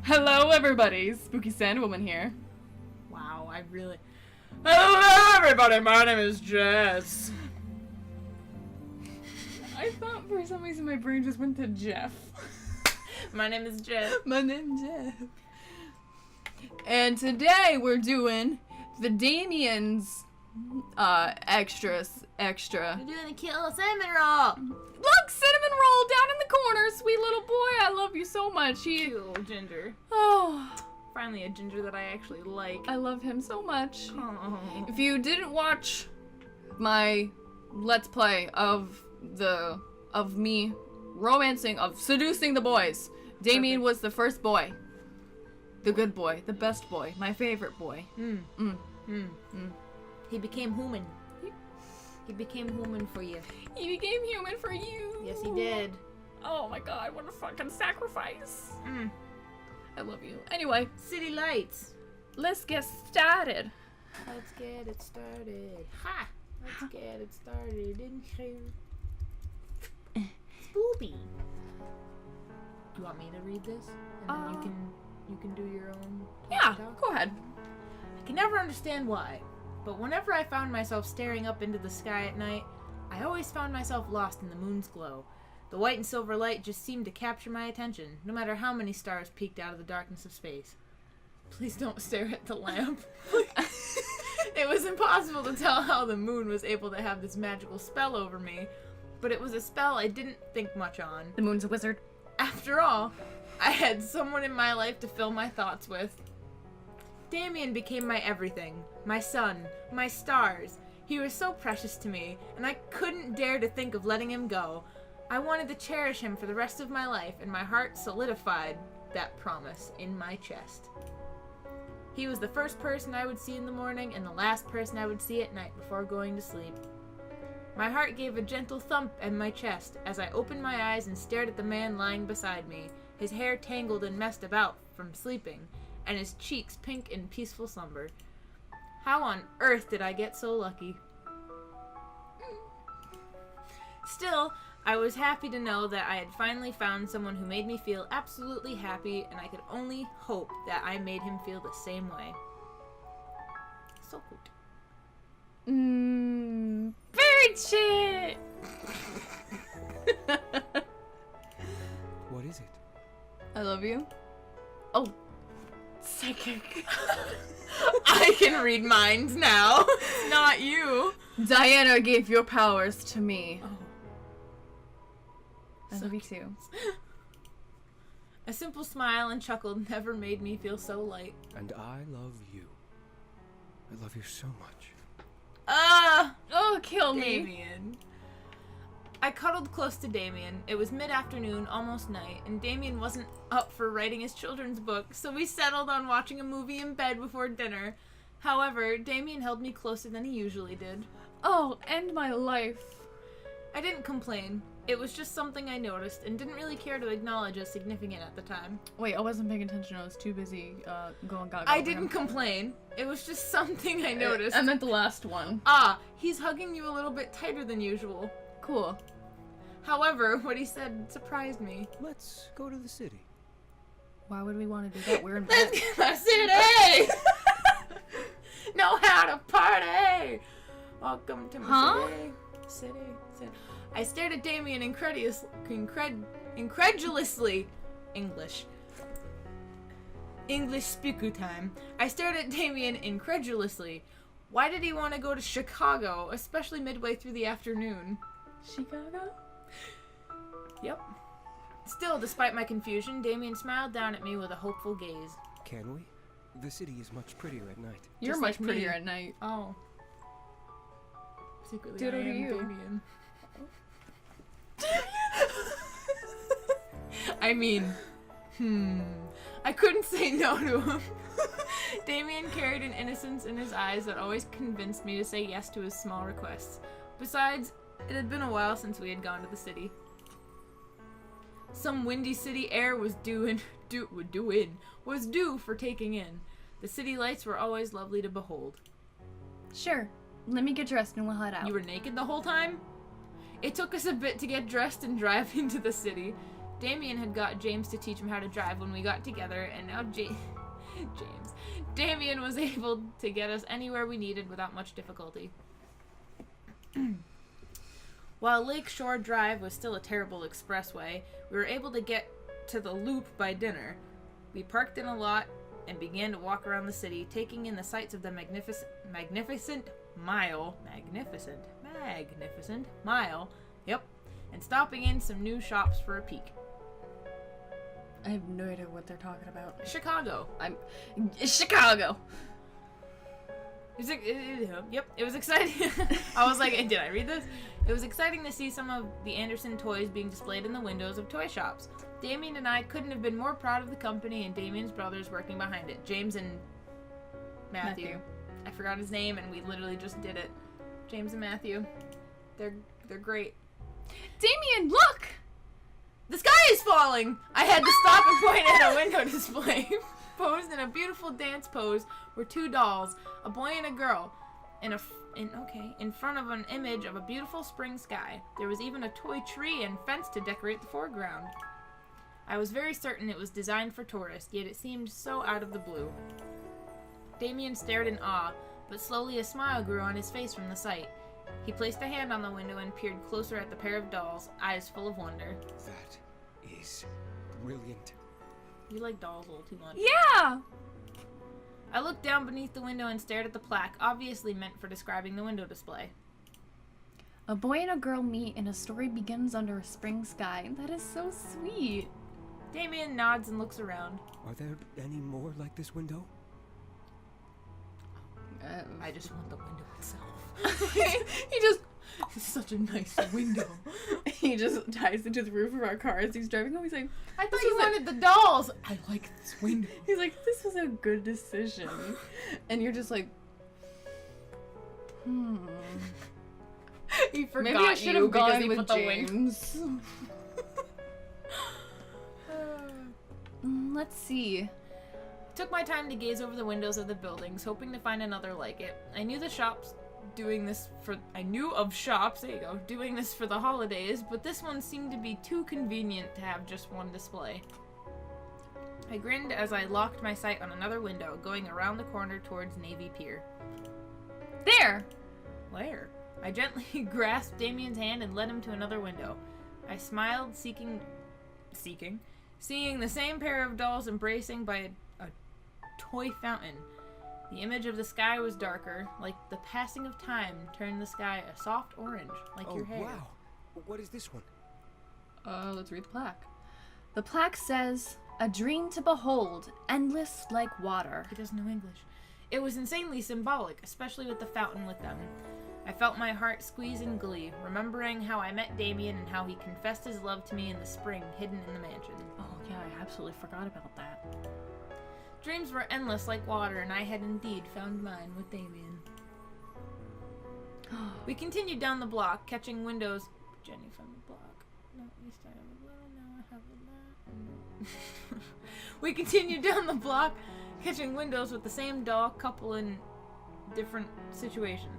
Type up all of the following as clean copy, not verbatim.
Hello, everybody. Spooky Sandwoman here. Wow, Hello, everybody. My name is Jess. I thought for some reason my brain just went to Jeff. My name is Jess. My name's Jeff. And today we're doing the Damien's extra. You're doing a cute little cinnamon roll. Look, cinnamon roll down in the corner, sweet little boy. I love you so much. Cute little ginger. Oh, Finally a ginger that I actually like. I love him so much. Oh. If you didn't watch my Let's Play of me seducing the boys, Damien was the first boy. The good boy, the best boy, my favorite boy. He became human. He became human for you. He became human for you. Yes, he did. Oh my god, what a fucking sacrifice. I love you. Anyway, City lights. let's get started. Let's get it started. Ha! Let's get it started in here. Spoopy. Do you want me to read this? And then you can do your own Yeah, talk? go ahead. I can never understand why, but whenever I found myself staring up into the sky at night, I always found myself lost in the moon's glow. The white and silver light just seemed to capture my attention, no matter how many stars peeked out of the darkness of space. Please don't stare at the lamp. It was impossible to tell how the moon was able to have this magical spell over me, but it was a spell I didn't think much on. The moon's a wizard. After all, I had someone in my life to fill my thoughts with. Damien became my everything, my sun, my stars. He was so precious to me, and I couldn't dare to think of letting him go. I wanted to cherish him for the rest of my life, and my heart solidified that promise in my chest. He was the first person I would see in the morning and the last person I would see at night before going to sleep. My heart gave a gentle thump in my chest as I opened my eyes and stared at the man lying beside me, his hair tangled and messed about from sleeping, and his cheeks pink in peaceful slumber. How on earth did I get so lucky? Still, I was happy to know that I had finally found someone who made me feel absolutely happy, and I could only hope that I made him feel the same way. So good. Bird shit! What is it? I love you. Oh, psychic. I can read minds now. Not you. Diana gave your powers to me. Oh. I love you too. A simple smile and chuckle never made me feel so light. And I love you. I love you so much. Oh, kill me. Damien. I cuddled close to Damien. It was mid-afternoon, almost night, and Damien wasn't up for writing his children's book, so we settled on watching a movie in bed before dinner. However, Damien held me closer than he usually did. Oh, end my life. I didn't complain. It was just something I noticed and didn't really care to acknowledge as significant at the time. Wait, I wasn't paying attention. I was too busy going gaga. I didn't complain. It was just something I noticed. I meant the last one. He's hugging you a little bit tighter than usual. Cool. However, what he said surprised me. Let's go to the city. Why would we want to do that? We're in bed. Let's get my city! Know how to party! Welcome to my city. I stared at Damien incredulously. English speaker time. I stared at Damien incredulously. Why did he want to go to Chicago, especially midway through the afternoon? Chicago? Yep. Still, despite my confusion, Damien smiled down at me with a hopeful gaze. Can we? The city is much prettier at night. You're Just much like prettier me. at night. Oh. Secretly, Ditto I to am you. Damien. I mean, I couldn't say no to him. Damien carried an innocence in his eyes that always convinced me to say yes to his small requests. Besides, it had been a while since we had gone to the city. Some windy city air was due for taking in. The city lights were always lovely to behold. Sure. Let me get dressed and we'll head out. You were naked the whole time? It took us a bit to get dressed and drive into the city. Damien had got James to teach him how to drive when we got together, and now Damien was able to get us anywhere we needed without much difficulty. While Lakeshore Drive was still a terrible expressway, we were able to get to the Loop by dinner. We parked in a lot and began to walk around the city, taking in the sights of the magnificent mile, yep, and stopping in some new shops for a peek. I have no idea what they're talking about. Chicago. Chicago. Yep, it was exciting. I was like, did I read this? It was exciting to see some of the Anderson toys being displayed in the windows of toy shops. Damien and I couldn't have been more proud of the company and Damien's brothers working behind it. James and Matthew. I forgot his name and we literally just did it. James and Matthew. They're great. Damien, look! The sky is falling! I had to stop and point at a window display. Posed in a beautiful dance pose were two dolls, a boy and a girl, in front of an image of a beautiful spring sky. There was even a toy tree and fence to decorate the foreground. I was very certain it was designed for tourists, yet it seemed so out of the blue. Damien stared in awe, but slowly a smile grew on his face from the sight. He placed a hand on the window and peered closer at the pair of dolls, eyes full of wonder. That is brilliant. You like dolls a little too much. Yeah! I looked down beneath the window and stared at the plaque, obviously meant for describing the window display. A boy and a girl meet and a story begins under a spring sky. That is so sweet. Damien nods and looks around. Are there any more like this window? I just want the window itself. He just... It's such a nice window. He just ties into the roof of our car as he's driving home. He's like, I thought you wanted the dolls. I like this window. He's like, this was a good decision. And you're just like, He forgot. maybe I should have gone with the James. Let's see. Took my time to gaze over the windows of the buildings, hoping to find another like it. I knew of shops doing this for the holidays, but this one seemed to be too convenient to have just one display. I grinned as I locked my sight on another window, going around the corner towards Navy Pier. There! Where? I gently grasped Damien's hand and led him to another window. I smiled, seeing the same pair of dolls embracing by a toy fountain. The image of the sky was darker, like the passing of time turned the sky a soft orange, like your hair. Oh, wow. What is this one? Let's read the plaque. The plaque says, "A dream to behold, endless like water." He doesn't know English. It was insanely symbolic, especially with the fountain with them. I felt my heart squeeze in glee, remembering how I met Damien and how he confessed his love to me in the spring hidden in the mansion. Oh yeah, I absolutely forgot about that. Dreams were endless like water, and I had indeed found mine with Damien. We continued down the block, catching windows. Jenny from the block. No, we started with little, now I have a lot. We continued down the block, catching windows with the same doll couple in different situations.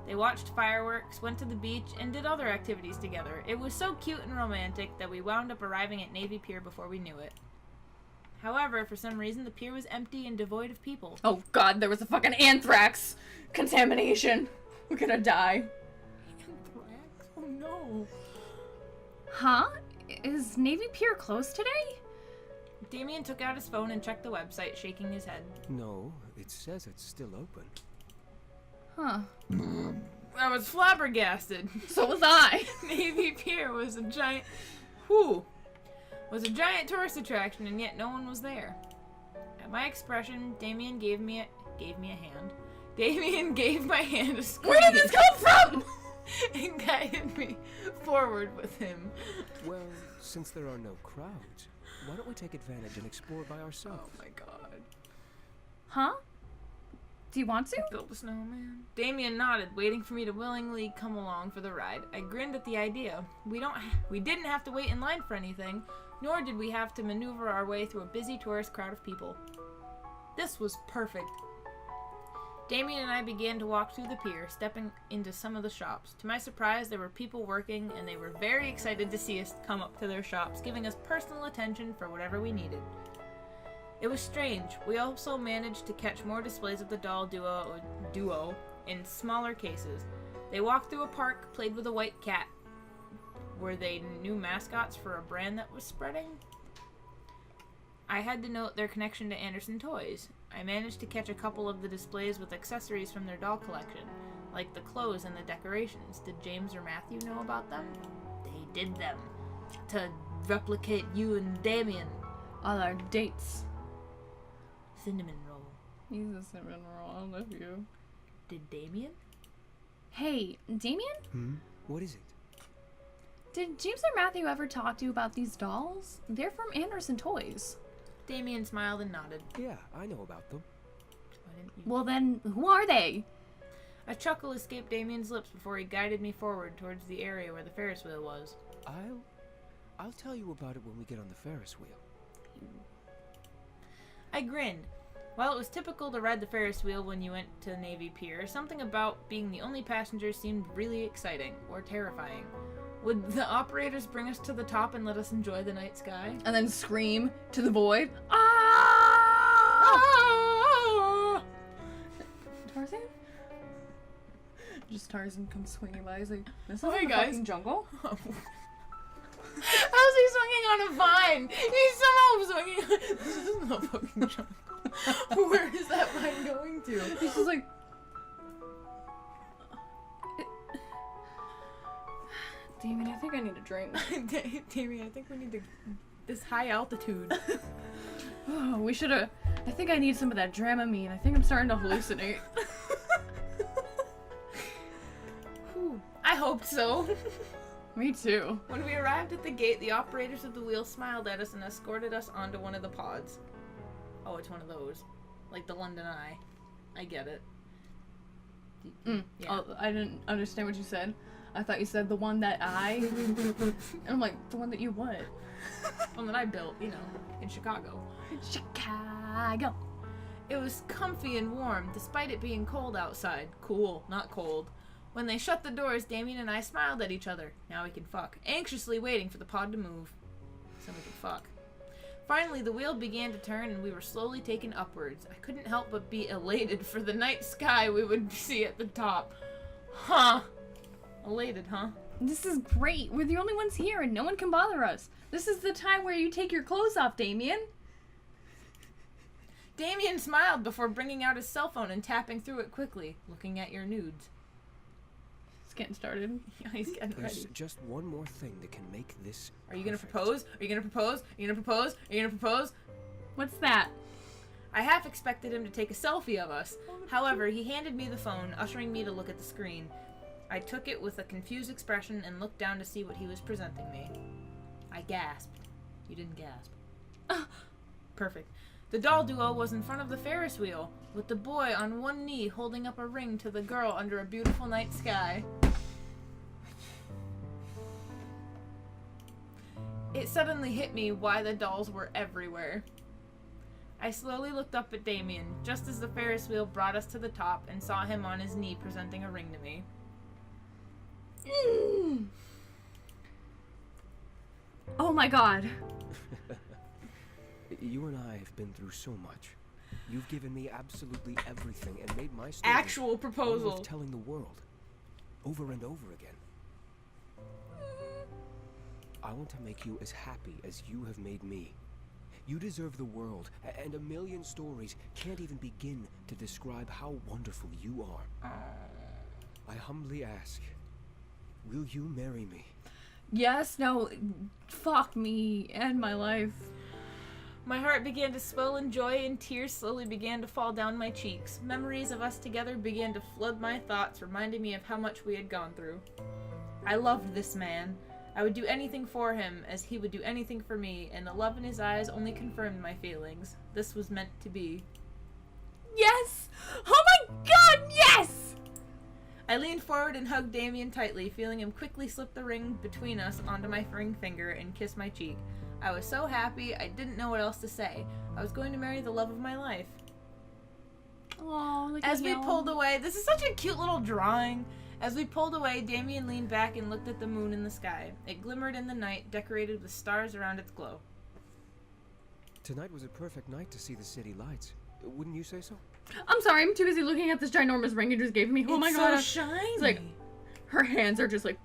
They watched fireworks, went to the beach, and did other activities together. It was so cute and romantic that we wound up arriving at Navy Pier before we knew it. However, for some reason, the pier was empty and devoid of people. Oh god, there was a fucking anthrax contamination. We're gonna die. Anthrax? Oh no. Huh? Is Navy Pier closed today? Damien took out his phone and checked the website, shaking his head. No, it says it's still open. Huh. I was flabbergasted. So was I. Navy Pier was a giant tourist attraction, and yet no one was there. At my expression, Damien gave me a hand. Damien gave my hand a squeeze. Where did this come from? And guided me forward with him. Well, since there are no crowds, why don't we take advantage and explore by ourselves? Oh my god. Huh? Do you want to? Build a snowman. Damien nodded, waiting for me to willingly come along for the ride. I grinned at the idea. We didn't have to wait in line for anything, nor did we have to maneuver our way through a busy tourist crowd of people. This was perfect. Damien and I began to walk through the pier, stepping into some of the shops. To my surprise, there were people working, and they were very excited to see us come up to their shops, giving us personal attention for whatever we needed. It was strange. We also managed to catch more displays of the doll duo in smaller cases. They walked through a park, played with a white cat. Were they new mascots for a brand that was spreading? I had to note their connection to Anderson Toys. I managed to catch a couple of the displays with accessories from their doll collection, like the clothes and the decorations. Did James or Matthew know about them? They did them to replicate you and Damien. All our dates. Cinnamon roll. He's a cinnamon roll. I love you. Did Damien? Hey, Damien? What is it? Did James or Matthew ever talk to you about these dolls? They're from Anderson Toys. Damien smiled and nodded. Yeah, I know about them. Why didn't you? Well then, who are they? A chuckle escaped Damien's lips before he guided me forward towards the area where the Ferris wheel was. I'll tell you about it when we get on the Ferris wheel. I grinned. While it was typical to ride the Ferris wheel when you went to Navy Pier, something about being the only passenger seemed really exciting, or terrifying. Would the operators bring us to the top and let us enjoy the night sky? And then scream to the void. Ah! Ah! Tarzan? Just Tarzan comes swinging by. He's like, this is Oh, hey, the guys. fucking jungle? How's he swinging on a vine? He's somehow swinging. This isn't a fucking jungle. Where is that vine going to? He's just like... Damien, I think I need a drink. Damien, I think we need this high altitude. Oh, we should have... I think I need some of that Dramamine. I think I'm starting to hallucinate. Whew, I hoped so. Me too. When we arrived at the gate, the operators of the wheel smiled at us and escorted us onto one of the pods. Oh, it's one of those. Like the London Eye. I get it. Yeah. Oh, I didn't understand what you said. I thought you said the one that I... and I'm like, the one that you what? One that I built, you know, in Chicago. Chicago. It was comfy and warm, despite it being cold outside. Cool, not cold. When they shut the doors, Damien and I smiled at each other. Now we can fuck. Anxiously waiting for the pod to move. So we can fuck. Finally, the wheel began to turn and we were slowly taken upwards. I couldn't help but be elated for the night sky we would see at the top. Huh. Elated, huh? This is great. We're the only ones here and no one can bother us. This is the time where you take your clothes off, Damien. Damien smiled before bringing out his cell phone and tapping through it quickly, looking at your nudes. It's getting started. Yeah, he's getting There's ready. just one more thing that can make this Are you gonna perfect. propose? Are you gonna propose? Are you gonna propose? Are you gonna propose? What's that? I half expected him to take a selfie of us. However, he handed me the phone, ushering me to look at the screen. I took it with a confused expression and looked down to see what he was presenting me. I gasped. You didn't gasp. Perfect. The doll duo was in front of the Ferris wheel, with the boy on one knee holding up a ring to the girl under a beautiful night sky. It suddenly hit me why the dolls were everywhere. I slowly looked up at Damien, just as the Ferris wheel brought us to the top, and saw him on his knee presenting a ring to me. Oh my god. You and I have been through so much. You've given me absolutely everything and made my story Actual proposal. worth telling the world over and over again. I want to make you as happy as you have made me. You deserve the world, and a million stories can't even begin to describe how wonderful you are. I humbly ask, will you marry me? Yes, no, fuck me and my life. My heart began to swell in joy and tears slowly began to fall down my cheeks. Memories of us together began to flood my thoughts, reminding me of how much we had gone through. I loved this man. I would do anything for him as he would do anything for me, and the love in his eyes only confirmed my feelings. This was meant to be. Yes! Oh my god, yes! I leaned forward and hugged Damien tightly, feeling him quickly slip the ring between us onto my ring finger and kiss my cheek. I was so happy, I didn't know what else to say. I was going to marry the love of my life. Oh, look As at we him. pulled away, this is such a cute little drawing. As we pulled away, Damien leaned back and looked at the moon in the sky. It glimmered in the night, decorated with stars around its glow. Tonight was a perfect night to see the city lights. Wouldn't you say so? I'm sorry, I'm too busy looking at this ginormous ring you just gave me. Oh my god. so shiny. It's like, her hands are just like...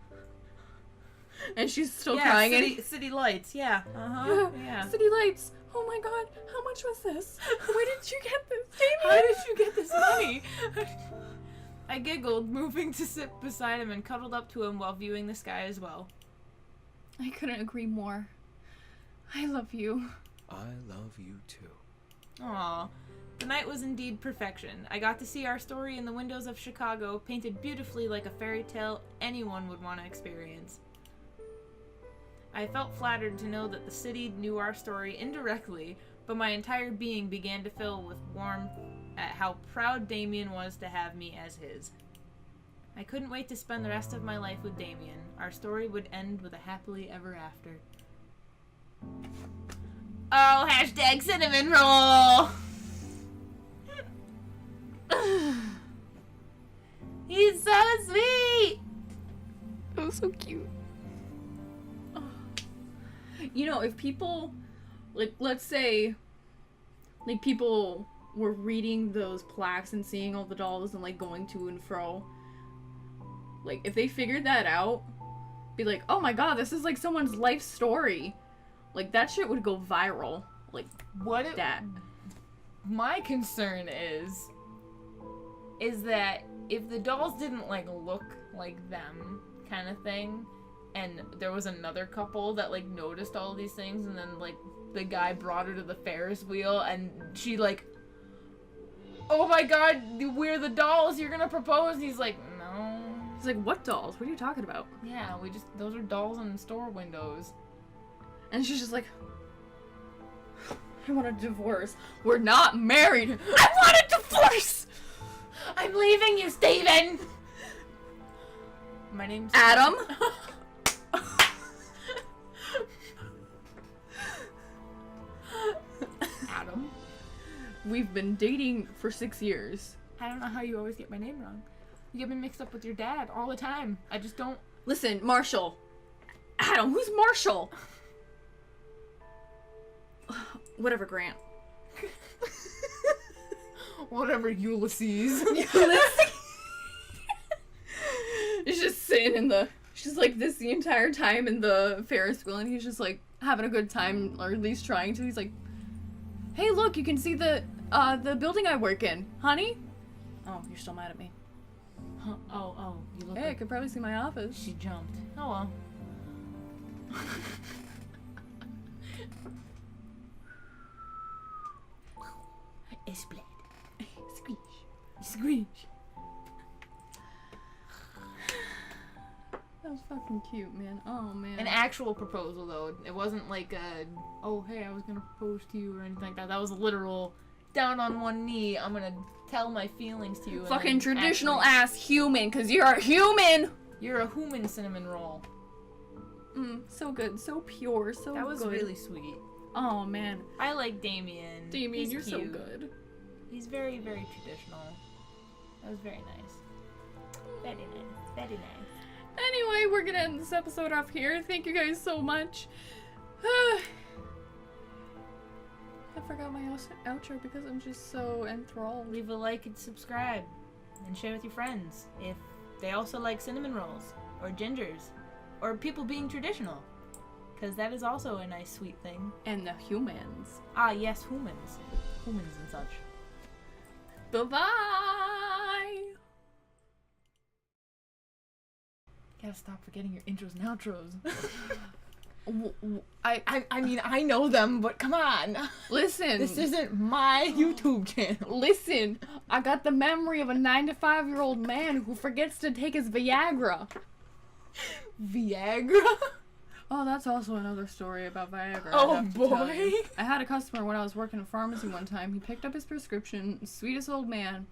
And she's still crying. City lights, yeah. Uh-huh, yeah. City lights. Oh my god, how much was this? Where did you get this, Damien? How did you get this money? I giggled, moving to sit beside him and cuddled up to him while viewing the sky as well. I couldn't agree more. I love you. I love you too. Aw. The night was indeed perfection. I got to see our story in the windows of Chicago, painted beautifully like a fairy tale anyone would want to experience. I felt flattered to know that the city knew our story indirectly, but my entire being began to fill with warmth at how proud Damien was to have me as his. I couldn't wait to spend the rest of my life with Damien. Our story would end with a happily ever after. Oh, hashtag cinnamon roll! He's so sweet! That was so cute. You know, if people, like, let's say, like, people were reading those plaques and seeing all the dolls and, like, going to and fro, like, if they figured that out, be like, oh my god, this is, like, someone's life story. Like, that shit would go viral. Like, that. My concern is that if the dolls didn't, like, look like them, kind of thing, and there was another couple that, like, noticed all these things, and then, like, the guy brought her to the Ferris wheel, and she, like, oh my god, we're the dolls, you're gonna propose, and he's like, no. He's like, what dolls? What are you talking about? Yeah, those are dolls in store windows. And she's just like, I want a divorce. We're not married. I want a divorce! I'm leaving you, Steven! My name's Adam. Adam. We've been dating for 6 years. I don't know how you always get my name wrong. You get me mixed up with your dad all the time. I just don't... Listen, Marshall. Adam, who's Marshall? Whatever, Grant. Whatever, Ulysses. Ulysses. He's just sitting in the... She's like this the entire time in the Ferris wheel, and he's just like having a good time, or at least trying to. He's like, hey, look, you can see the building I work in, honey. Oh, you're still mad at me. Huh? Oh, you look Hey, I like could probably see my office. she jumped. Oh well. It's blood. Squeeze. Screech. That was fucking cute, man. Oh, man. An actual proposal, though. It wasn't like a, oh, hey, I was gonna propose to you or anything like that. That was a literal, down on one knee, I'm gonna tell my feelings to you. Fucking traditional ass human, because you're a human! You're a human cinnamon roll. So good. So pure. So good. That was really sweet. Oh, man. I like Damien. Damien, He's you're so cute. good. He's very, very traditional. That was very nice. Very nice. Very nice. Anyway, we're gonna end this episode off here. Thank you guys so much. I forgot my outro because I'm just so enthralled. Leave a like and subscribe. And share with your friends if they also like cinnamon rolls. Or gingers. Or people being traditional. Because that is also a nice sweet thing. And the humans. Ah, yes, humans. Humans and such. Bye-bye! Gotta stop forgetting your intros and outros. I mean, I know them, but come on. Listen. This isn't my YouTube channel. Listen, I got the memory of a 95-year-old man who forgets to take his Viagra. Viagra? Oh, that's also another story about Viagra. Oh, I'd have to tell boy. you. I had a customer when I was working in a pharmacy one time. He picked up his prescription, sweetest old man.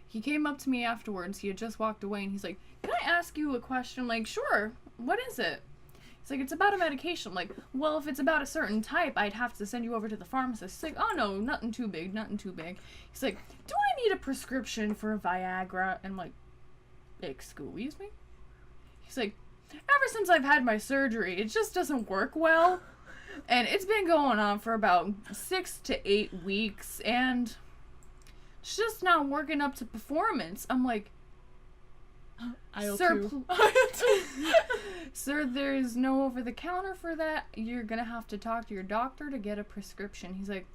He came up to me afterwards. He had just walked away, and he's like, can I ask you a question? I'm like, sure. What is it? He's like, it's about a medication. I'm like, well, if it's about a certain type, I'd have to send you over to the pharmacist. He's like, oh no, nothing too big, nothing too big. He's like, do I need a prescription for a Viagra? And I'm like, excuse me? He's like, ever since I've had my surgery, it just doesn't work well. And it's been going on for about 6 to 8 weeks, and it's just not working up to performance. I'm like, Sir, sir, there's no over-the-counter for that. You're gonna have to talk to your doctor to get a prescription. He's like,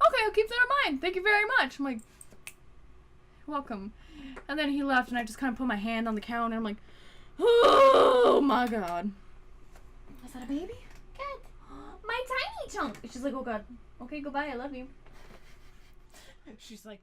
okay, I'll keep that in mind. Thank you very much. I'm like, welcome. And then he left, and I just kind of put my hand on the counter. I'm like, oh my god. Is that a baby? Good. My tiny chunk. She's like, oh god. Okay, goodbye. I love you. She's like,